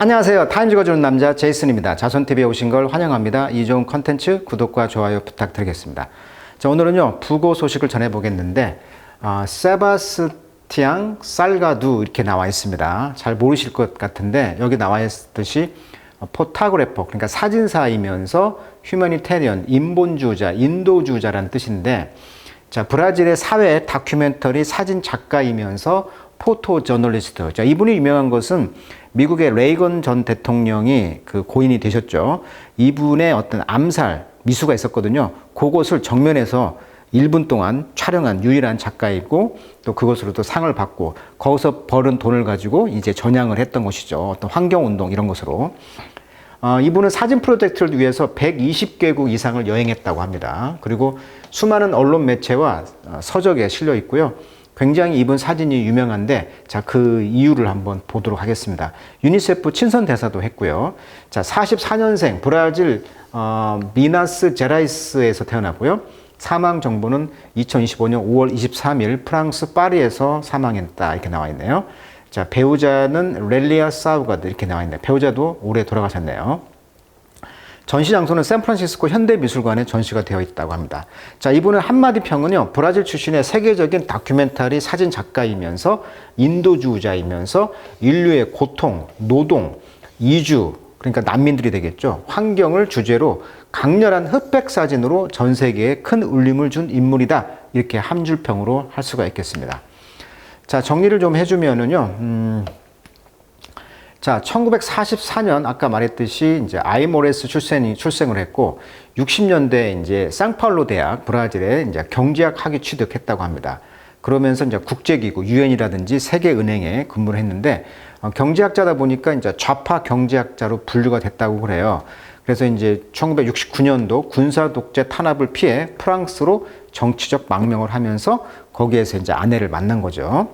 안녕하세요. 타임즈가 주는 남자 제이슨입니다. 자손TV에 오신 걸 환영합니다. 이 좋은 컨텐츠 구독과 좋아요 부탁드리겠습니다. 자, 오늘은요 부고 소식을 전해보겠는데 세바스티앙 살가두 이렇게 나와 있습니다. 잘 모르실 것 같은데 여기 나와 있듯이 포토그래퍼, 그러니까 사진사이면서 휴머니테리언, 인본주의자, 인도주의자라는 뜻인데, 자, 브라질의 사회 다큐멘터리 사진 작가이면서 포토 저널리스트. 자, 이분이 유명한 것은 미국의 레이건 전 대통령이 그 고인이 되셨죠. 이분의 어떤 암살 미수가 있었거든요. 그것을 정면에서 1분 동안 촬영한 유일한 작가이고, 또 그것으로도 상을 받고, 거기서 벌은 돈을 가지고 이제 전향을 했던 것이죠. 어떤 환경운동 이런 것으로. 이분은 사진 프로젝트를 위해서 120개국 이상을 여행했다고 합니다. 그리고 수많은 언론 매체와 서적에 실려 있고요. 굉장히 이분 사진이 유명한데, 자, 그 이유를 한번 보도록 하겠습니다. 유니세프 친선 대사도 했고요. 자, 44년생 브라질 미나스 제라이스에서 태어났고요. 사망 정보는 2025년 5월 23일 프랑스 파리에서 사망했다 이렇게 나와 있네요. 자, 배우자는 렐리아 사우가드 이렇게 나와 있네요. 배우자도 올해 돌아가셨네요. 전시 장소는 샌프란시스코 현대미술관에 전시가 되어 있다고 합니다. 자, 이분은 한마디 평은요, 브라질 출신의 세계적인 다큐멘터리 사진 작가이면서 인도주의자이면서 인류의 고통, 노동, 이주, 그러니까 난민들이 되겠죠. 환경을 주제로 강렬한 흑백 사진으로 전 세계에 큰 울림을 준 인물이다. 이렇게 한 줄 평으로 할 수가 있겠습니다. 자, 정리를 좀 해주면은요, 자, 1944년 아까 말했듯이 이제 아이모레스 출생을 했고 60년대 이제 상파울루 대학 브라질에 이제 경제학 학위 취득했다고 합니다. 그러면서 이제 국제기구 유엔이라든지 세계은행에 근무를 했는데 경제학자다 보니까 이제 좌파 경제학자로 분류가 됐다고 그래요. 그래서 이제 1969년도 군사 독재 탄압을 피해 프랑스로 정치적 망명을 하면서 거기에서 이제 아내를 만난 거죠.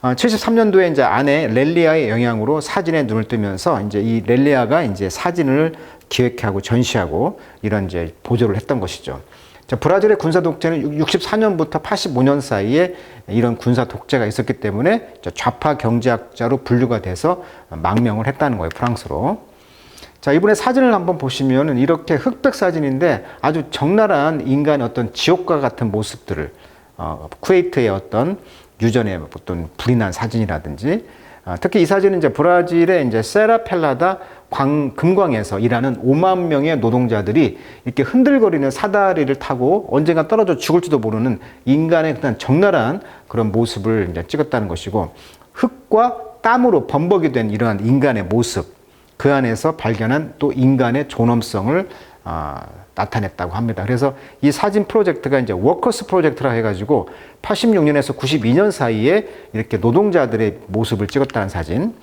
73년도에 이제 아내 렐리아의 영향으로 사진에 눈을 뜨면서 이제 이 렐리아가 이제 사진을 기획하고 전시하고 이런 이제 보조를 했던 것이죠. 자, 브라질의 군사 독재는 64년부터 85년 사이에 이런 군사 독재가 있었기 때문에 좌파 경제학자로 분류가 돼서 망명을 했다는 거예요, 프랑스로. 자, 이번에 사진을 한번 보시면은 이렇게 흑백 사진인데 아주 적나라한 인간의 어떤 지옥과 같은 모습들을 쿠웨이트의 어떤 유전에 어떤 불이 난 사진이라든지, 특히 이 사진은 이제 브라질의 이제 세라펠라다 금광에서 일하는 5만 명의 노동자들이 이렇게 흔들거리는 사다리를 타고 언젠가 떨어져 죽을지도 모르는 인간의 그냥 적나라한 그런 모습을 이제 찍었다는 것이고, 흙과 땀으로 범벅이 된 이러한 인간의 모습, 그 안에서 발견한 또 인간의 존엄성을 나타냈다고 합니다. 그래서 이 사진 프로젝트가 이제 워커스 프로젝트라 해가지고 86년에서 92년 사이에 이렇게 노동자들의 모습을 찍었다는 사진.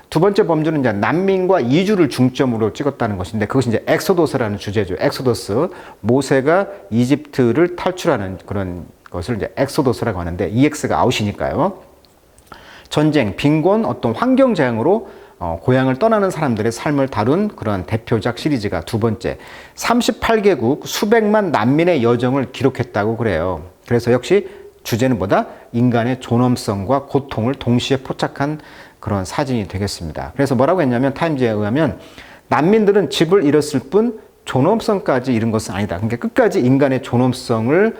두 번째 범주는 이제 난민과 이주를 중점으로 찍었다는 것인데, 그것이 이제 엑소더스라는 주제죠. 엑소더스. 모세가 이집트를 탈출하는 그런 것을 이제 엑소더스라고 하는데, EX가 아웃이니까요. 전쟁, 빈곤, 어떤 환경 재앙으로 고향을 떠나는 사람들의 삶을 다룬 그런 대표작 시리즈가 두 번째, 38개국 수백만 난민의 여정을 기록했다고 그래요. 그래서 역시 주제는 뭐다? 인간의 존엄성과 고통을 동시에 포착한 그런 사진이 되겠습니다. 그래서 뭐라고 했냐면, 타임즈에 의하면 난민들은 집을 잃었을 뿐 존엄성까지 잃은 것은 아니다. 그러니까 끝까지 인간의 존엄성을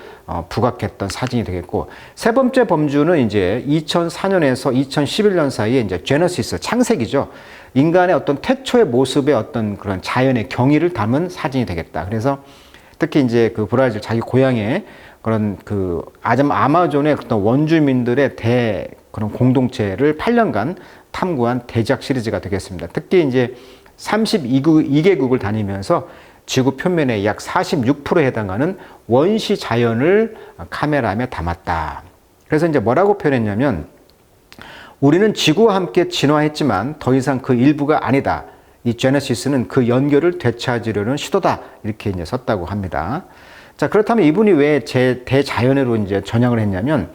부각했던 사진이 되겠고, 세 번째 범주는 이제 2004년에서 2011년 사이에 이제 제너시스, 창세기죠. 인간의 어떤 태초의 모습의 어떤 그런 자연의 경이를 담은 사진이 되겠다. 그래서 특히 이제 그 브라질 자기 고향에 그런 그 아마존의 어떤 원주민들의 그런 공동체를 8년간 탐구한 대작 시리즈가 되겠습니다. 특히 이제 32개국을 다니면서 지구 표면의 약 46%에 해당하는 원시 자연을 카메라에 담았다. 그래서 이제 뭐라고 표현했냐면, 우리는 지구와 함께 진화했지만 더 이상 그 일부가 아니다. 이 제네시스는 그 연결을 되찾으려는 시도다. 이렇게 이제 썼다고 합니다. 자, 그렇다면 이분이 왜 대자연으로 이제 전향을 했냐면,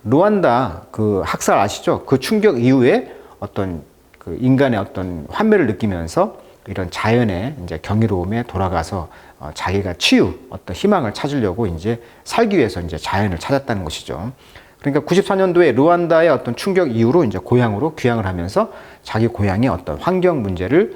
루안다 그 학살 아시죠? 그 충격 이후에 어떤 그 인간의 어떤 환멸을 느끼면서 이런 자연의 이제 경이로움에 돌아가서 자기가 치유, 어떤 희망을 찾으려고 이제 살기 위해서 이제 자연을 찾았다는 것이죠. 그러니까 94년도에 루안다의 어떤 충격 이후로 이제 고향으로 귀향을 하면서 자기 고향의 어떤 환경 문제를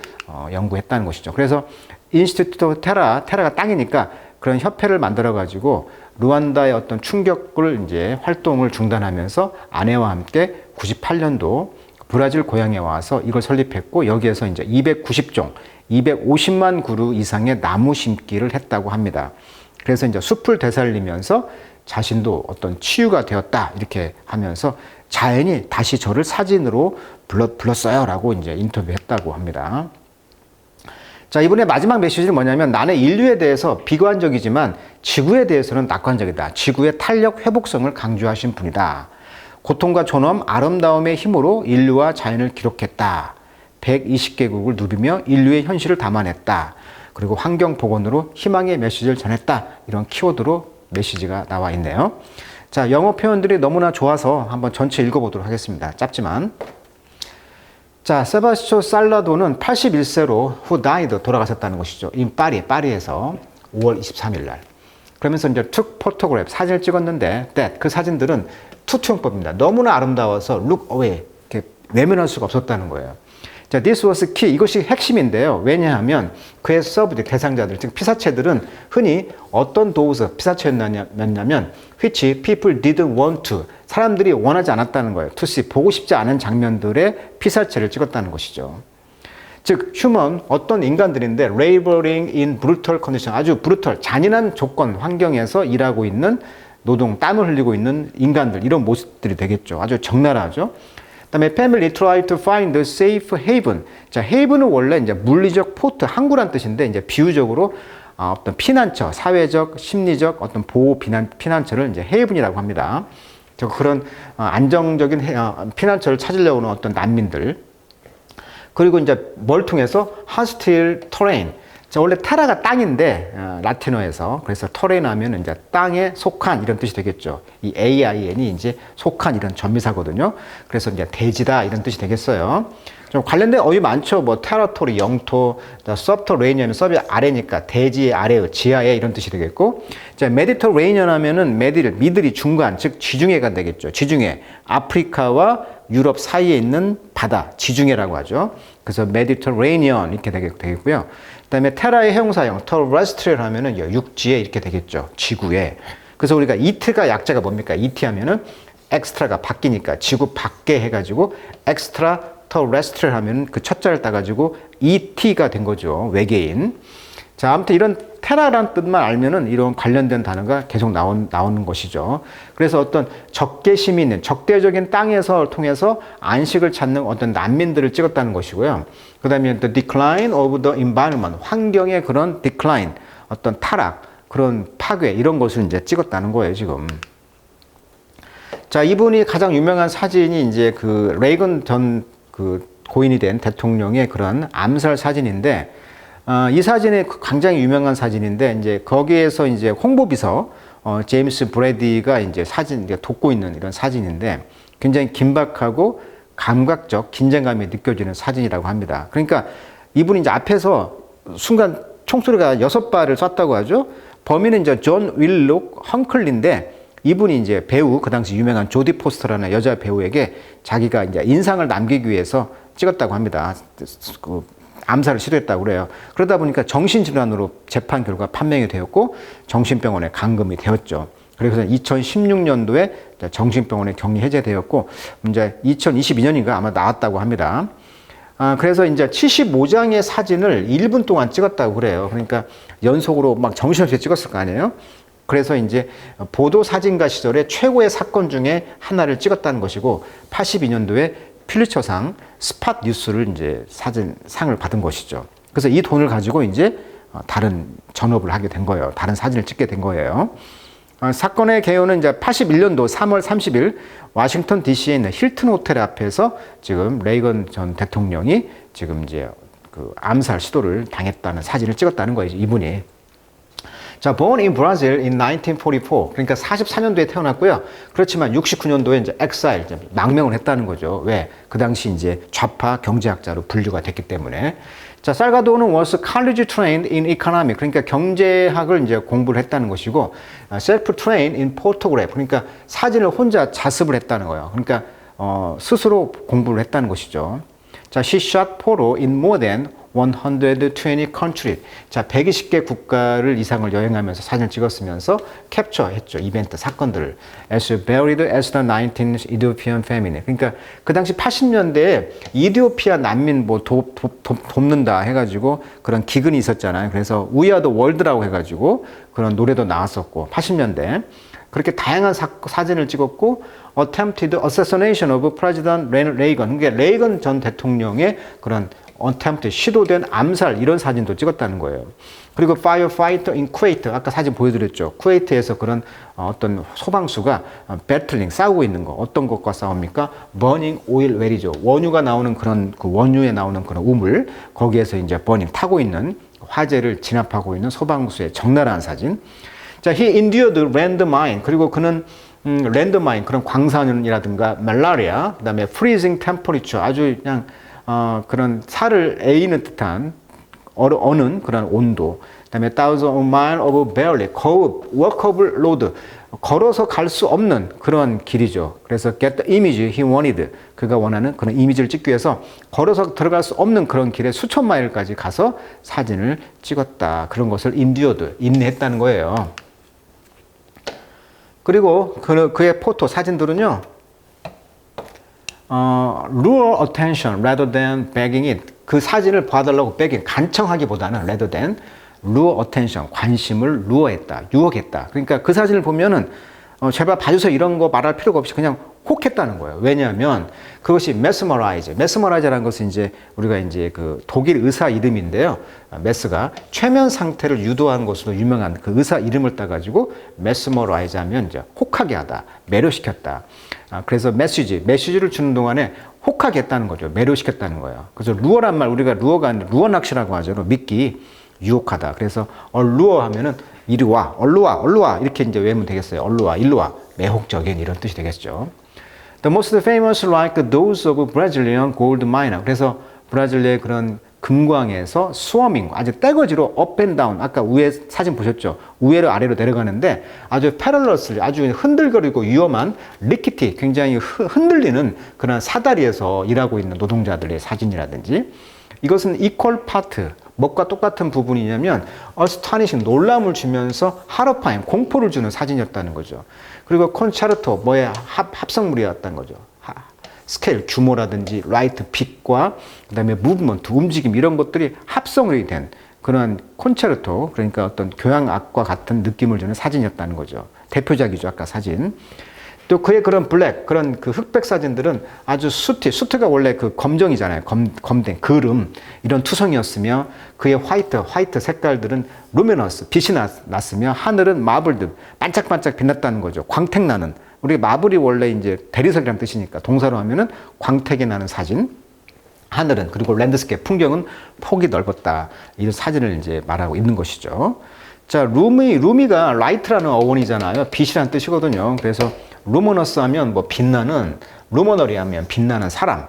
연구했다는 것이죠. 그래서 인스티튜트 테라가 땅이니까 그런 협회를 만들어 가지고 루안다의 어떤 충격을 이제 활동을 중단하면서 아내와 함께 98년도 브라질 고향에 와서 이걸 설립했고 여기에서 이제 290종, 250만 그루 이상의 나무 심기를 했다고 합니다. 그래서 이제 숲을 되살리면서 자신도 어떤 치유가 되었다 이렇게 하면서 자연이 다시 저를 사진으로 불렀어요 라고 이제 인터뷰했다고 합니다. 자, 이번에 마지막 메시지는 뭐냐면 나는 인류에 대해서 비관적이지만 지구에 대해서는 낙관적이다. 지구의 탄력 회복성을 강조하신 분이다. 고통과 존엄, 아름다움의 힘으로 인류와 자연을 기록했다. 120개국을 누비며 인류의 현실을 담아냈다. 그리고 환경 복원으로 희망의 메시지를 전했다. 이런 키워드로 메시지가 나와 있네요. 자, 영어 표현들이 너무나 좋아서 한번 전체 읽어보도록 하겠습니다. 짧지만. 자, 세바스초 살라도는 81세로 who died 돌아가셨다는 것이죠. in 파리에서 5월 23일 날. 그러면서 이제 took photograph 사진을 찍었는데 that 그 사진들은 투투용법입니다. 너무나 아름다워서 look away 이렇게 외면할 수가 없었다는 거예요. 자, this was key 이것이 핵심인데요. 왜냐하면 그의 서브젝트 대상자들 즉 피사체들은 흔히 어떤 도구서 피사체였냐면 which people didn't want to 사람들이 원하지 않았다는 거예요. to see 보고 싶지 않은 장면들의 피사체를 찍었다는 것이죠. 즉 휴먼 어떤 인간들인데 laboring in brutal condition 아주 브루털 잔인한 조건 환경에서 일하고 있는 노동 땀을 흘리고 있는 인간들 이런 모습들이 되겠죠. 아주 적나라하죠. 그다음에 family try to find a safe haven. 자, haven은 원래 이제 물리적 포트, 항구란 뜻인데 이제 비유적으로 어떤 피난처, 사회적, 심리적 어떤 보호 피난처를 이제 haven이라고 합니다. 그런 안정적인 피난처를 찾으려고 하는 어떤 난민들. 그리고 이제 뭘 통해서 hostile terrain. 자, 원래 테라가 땅인데 라틴어에서 그래서 터레인 하면 이제 땅에 속한 이런 뜻이 되겠죠. 이 AIN이 이제 속한 이런 전미사거든요. 그래서 이제 대지다 이런 뜻이 되겠어요. 좀 관련된 어휘 많죠. 뭐 테라토리 영토, 서브터레이니언은 서비 아래니까 대지 아래의 지하에 이런 뜻이 되겠고, 자 메디터레이니언 하면은 미들이 중간 즉 지중해가 되겠죠. 지중해 아프리카와 유럽 사이에 있는 바다 지중해라고 하죠. 그래서 메디터레이니언 이렇게 되겠고요. 그다음에 테라의 형용사형 terrestrial 하면은 육지에 이렇게 되겠죠. 지구에. 그래서 우리가 이트가 약자가 뭡니까? 이트 하면은 엑스트라가 바뀌니까 지구 밖에 해가지고 엑스트라 terrestrial 하면 그 첫 자를 따가지고 ET가 된 거죠. 외계인. 자, 아무튼 이런 테라라는 뜻만 알면은 이런 관련된 단어가 계속 나오는 것이죠. 그래서 어떤 적개심이 있는 적대적인 땅에서 통해서 안식을 찾는 어떤 난민들을 찍었다는 것이고요. 그 다음에 the decline of the environment, 환경의 그런 decline, 어떤 타락, 그런 파괴, 이런 것을 이제 찍었다는 거예요, 지금. 자, 이분이 가장 유명한 사진이 이제 그 레이건 전 그 고인이 된 대통령의 그런 암살 사진인데, 이 사진이 굉장히 유명한 사진인데, 이제 거기에서 이제 홍보비서, 제임스 브래디가 이제 돕고 있는 이런 사진인데, 굉장히 긴박하고 감각적 긴장감이 느껴지는 사진이라고 합니다. 그러니까 이분이 이제 앞에서 순간 총소리가 6발을 쐈다고 하죠. 범인은 이제 존 윌록 헝클리인데, 이분이 이제 배우, 그 당시 유명한 조디 포스터라는 여자 배우에게 자기가 이제 인상을 남기기 위해서 찍었다고 합니다. 그 암살을 시도했다고 그래요. 그러다 보니까 정신질환으로 재판 결과 판명이 되었고 정신병원에 감금이 되었죠. 그래서 2016년도에 정신병원에 격리 해제되었고 이제 2022년인가 아마 나왔다고 합니다. 그래서 이제 75장의 사진을 1분 동안 찍었다고 그래요. 그러니까 연속으로 막 정신없이 찍었을 거 아니에요. 그래서 이제 보도 사진가 시절에 최고의 사건 중에 하나를 찍었다는 것이고 82년도에 필리처상 스팟 뉴스를 이제 상을 받은 것이죠. 그래서 이 돈을 가지고 이제 다른 전업을 하게 된 거예요. 다른 사진을 찍게 된 거예요. 사건의 개요는 이제 81년도 3월 30일 워싱턴 DC에 있는 힐튼 호텔 앞에서 지금 레이건 전 대통령이 지금 이제 그 암살 시도를 당했다는 사진을 찍었다는 거예요. 이분이. 자, born in Brazil in 1944. 그러니까 44년도에 태어났고요. 그렇지만 69년도에 이제 exile, 망명을 했다는 거죠. 왜? 그 당시 이제 좌파 경제학자로 분류가 됐기 때문에. 자, 살가도르는 was college trained in economics. 그러니까 경제학을 이제 공부를 했다는 것이고, self trained in photograph. 그러니까 사진을 혼자 자습을 했다는 거예요. 그러니까 스스로 공부를 했다는 것이죠. 자, she shot photo in more than 120 countries. 자, 120개 국가를 이상을 여행하면서 사진을 찍었으면서 캡처했죠. 이벤트, 사건들을. As buried as the 19th Ethiopian famine. 그러니까 그 당시 80년대에 이디오피아 난민 뭐 돕는다 해가지고 그런 기근이 있었잖아요. 그래서 We Are the World라고 해가지고 그런 노래도 나왔었고 80년대. 그렇게 다양한 사진을 찍었고 attempted assassination of President Reagan. 그러니까 레이건 전 대통령의 그런 attempt, 시도된 암살 이런 사진도 찍었다는 거예요. 그리고 firefighter in Kuwait. 아까 사진 보여드렸죠. 쿠웨이트에서 그런 어떤 소방수가 battling, 싸우고 있는 거. 어떤 것과 싸웁니까? burning oil well이죠. 원유가 나오는 그런 그 원유에 나오는 그런 우물. 거기에서 이제 burning, 타고 있는 화재를 진압하고 있는 소방수의 적나라한 사진. 자, he endured landmine. 그리고 그는 랜드마인, 그런 광산이라든가 말라리아, 그 다음에 freezing temperature, 아주 그냥 그런 살을 에이는 듯한 어는 그런 온도, 그 다음에 thousands of miles of barely, walkable road, 걸어서 갈 수 없는 그런 길이죠. 그래서 get the image he wanted, 그가 원하는 그런 이미지를 찍기 위해서 걸어서 들어갈 수 없는 그런 길에 수천 마일까지 가서 사진을 찍었다. 그런 것을 endured, 인내했다는 거예요. 그리고 그의 포토, 사진들은요, lure attention rather than begging it. 그 사진을 봐달라고 begging, 간청하기보다는 rather than lure attention, 관심을 lure했다, 유혹했다. 그러니까 그 사진을 보면은 제발 봐주세요 이런 거 말할 필요가 없이 그냥 혹했다는 거예요. 왜냐하면 그것이 mesmerize라는 것은 이제 우리가 이제 그 독일 의사 이름인데요. 메스가 최면 상태를 유도한 것으로 유명한 그 의사 이름을 따가지고 mesmerize 하면 이제 혹하게 하다, 매료시켰다. 그래서 메시지를 주는 동안에 혹하게 했다는 거죠. 매료시켰다는 거예요. 그래서 루어란 말, 우리가 루어가 아니라 루어 낚시라고 하죠. 믿기, 유혹하다. 그래서 루어 하면은 이리 와, 얼루 와 이렇게 이제 외우면 되겠어요. 얼루 와, 일로 와, 매혹적인 이런 뜻이 되겠죠. The most famous like those of Brazilian gold miner. 그래서 브라질의 그런 금광에서 스워밍, 아주 떼거지로 up and down. 아까 위에 사진 보셨죠? 위로 아래로 내려가는데 아주 패럴러스리, 아주 흔들거리고 위험한 리키티, 굉장히 흔들리는 그런 사다리에서 일하고 있는 노동자들의 사진이라든지, 이것은 equal part, 뭐가 똑같은 부분이냐면 astonishing, 놀람을 주면서 horrifying, 공포를 주는 사진이었다는 거죠. 그리고 concerto, 뭐의 합성물이었다는 거죠. 스케일, 규모라든지 라이트, 빛과 그 다음에 무브먼트, 움직임 이런 것들이 합성이 된 그런 콘체르토, 그러니까 어떤 교향악과 같은 느낌을 주는 사진이었다는 거죠. 대표작이죠, 아까 사진. 또 그의 그런 블랙, 그런 그 흑백 사진들은 아주 수트가 원래 그 검정이잖아요. 검된, 그름, 이런 투성이었으며 그의 화이트 색깔들은 루미너스, 빛이 났으며 하늘은 마블드, 반짝반짝 빛났다는 거죠. 광택나는. 우리 마블이 원래 이제 대리석이라는 뜻이니까 동사로 하면은 광택이 나는 사진. 하늘은, 그리고 랜드스케이프, 풍경은 폭이 넓었다. 이런 사진을 이제 말하고 있는 것이죠. 자, 루미가 라이트라는 어원이잖아요. 빛이라는 뜻이거든요. 그래서 루미너스 하면 뭐 빛나는, 루머너리 하면 빛나는 사람,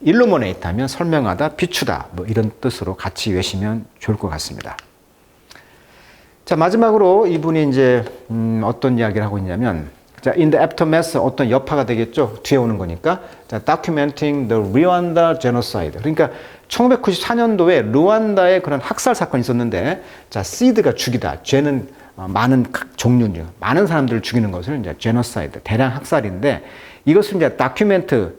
일루미네이트 하면 설명하다, 비추다, 뭐 이런 뜻으로 같이 외시면 좋을 것 같습니다. 자, 마지막으로 이분이 이제 어떤 이야기를 하고 있냐면, 자, in the aftermath, 어떤 여파가 되겠죠. 뒤에 오는 거니까. 자, documenting the Rwanda genocide. 그러니까 1994년도에 루안다에 그런 학살 사건이 있었는데, 자, seed가 죽이다. 죄는 많은 종류, 많은 사람들을 죽이는 것을 이제 genocide, 대량 학살인데, 이것을 이제 다큐멘트,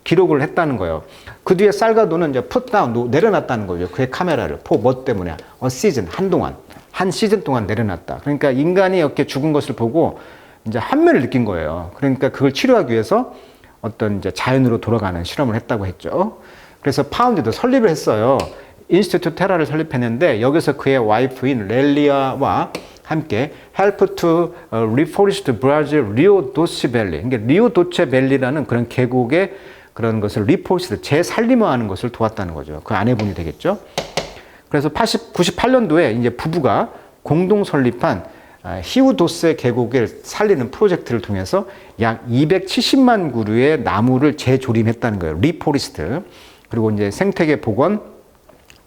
기록을 했다는 거예요. 그 뒤에 살가도는 이제 put down, 내려놨다는 거죠. 그의 카메라를. 뭐 때문에? a season, 한 시즌 동안 내려놨다. 그러니까 인간이 이렇게 죽은 것을 보고 이제 한면을 느낀 거예요. 그러니까 그걸 치료하기 위해서 어떤 이제 자연으로 돌아가는 실험을 했다고 했죠. 그래서 파운드도 설립을 했어요. 인스티튜트 테라를 설립했는데 여기서 그의 와이프인 렐리아와 함께 help to reforest Brazil Rio Doce Valley. 그러니까 리오 도체 밸리라는 그런 계곡의 그런 것을 리포스트, 재살림화하는 것을 도왔다는 거죠. 그 아내분이 되겠죠. 그래서 98년도에 이제 부부가 공동 설립한 히우도스 계곡을 살리는 프로젝트를 통해서 약 270만 그루의 나무를 재조림했다는 거예요. 리포리스트. 그리고 이제 생태계 복원,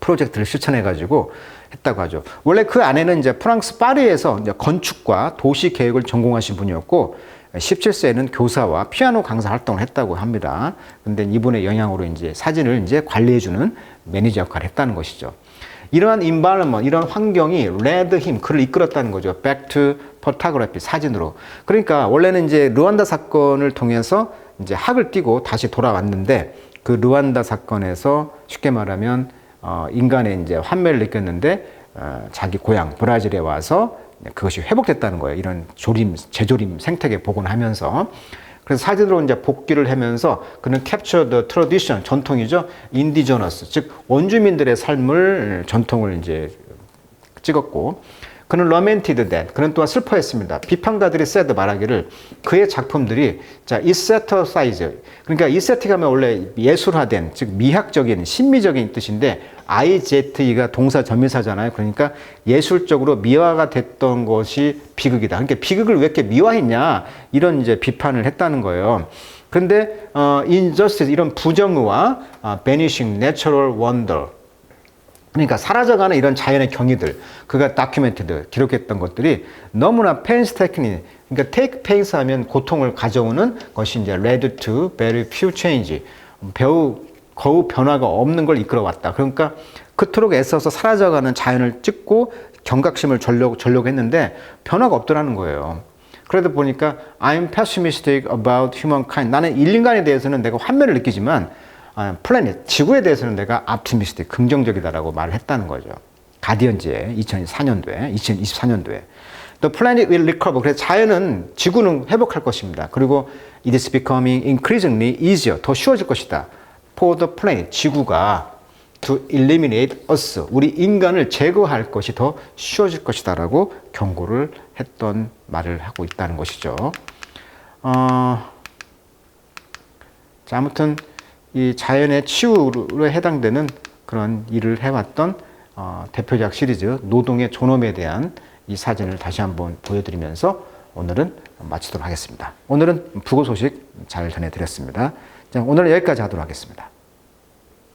프로젝트를 실천해가지고 했다고 하죠. 원래 그 안에는 이제 프랑스 파리에서 이제 건축과 도시 계획을 전공하신 분이었고 17세에는 교사와 피아노 강사 활동을 했다고 합니다. 근데 이분의 영향으로 이제 사진을 이제 관리해주는 매니저 역할을 했다는 것이죠. 이러한 environment, 이런 환경이 led him, 그를 이끌었다는 거죠. back to photography, 사진으로. 그러니까 원래는 이제 르완다 사건을 통해서 이제 학을 띄고 다시 돌아왔는데 그 르완다 사건에서 쉽게 말하면 인간의 이제 환멸을 느꼈는데 자기 고향 브라질에 와서 그것이 회복됐다는 거예요. 이런 재조림 생태계 복원하면서. 그래서 사진으로 이제 복귀를 하면서 그는 capture the tradition, 전통이죠. indigenous, 즉 원주민들의 삶을 전통을 이제 찍었고, 그는 lamented that, 그는 또한 슬퍼했습니다. 비판가들이 said 말하기를 그의 작품들이 자 aestheticized, 그러니까 aesthetic 하면 원래 예술화된, 즉 미학적인, 심미적인 뜻인데 IZE가 동사 전미사잖아요. 그러니까 예술적으로 미화가 됐던 것이 비극이다. 그러니까 비극을 왜 이렇게 미화했냐 이런 이제 비판을 했다는 거예요. 그런데 injustice, 이런 부정의와 vanishing natural wonder, 그러니까 사라져가는 이런 자연의 경이들, 그가 다큐멘트드, 기록했던 것들이 너무나 painstaking, 그러니까 take pains 하면 고통을 가져오는 것이 이제 led to very few change, 거의 변화가 없는 걸 이끌어왔다. 그러니까 그토록 애써서 사라져가는 자연을 찍고 경각심을 주려고 했는데 변화가 없더라는 거예요. 그러다 보니까 I'm pessimistic about humankind. 나는 인간에 대해서는 내가 환멸을 느끼지만 플래닛, 지구에 대해서는 내가 optimistic, 긍정적이다라고 말을 했다는 거죠. 가디언지에 2024년도에. The planet will recover. 그래서 자연은, 지구는 회복할 것입니다. 그리고 it is becoming increasingly easier. 더 쉬워질 것이다. For the planet, 지구가 to eliminate us, 우리 인간을 제거할 것이 더 쉬워질 것이다 라고 경고를 했던 말을 하고 있다는 것이죠. 자, 아무튼 이 자연의 치유에 해당되는 그런 일을 해왔던 대표작 시리즈 노동의 존엄에 대한 이 사진을 다시 한번 보여드리면서 오늘은 마치도록 하겠습니다. 오늘은 부고 소식 잘 전해드렸습니다. 자, 오늘은 여기까지 하도록 하겠습니다.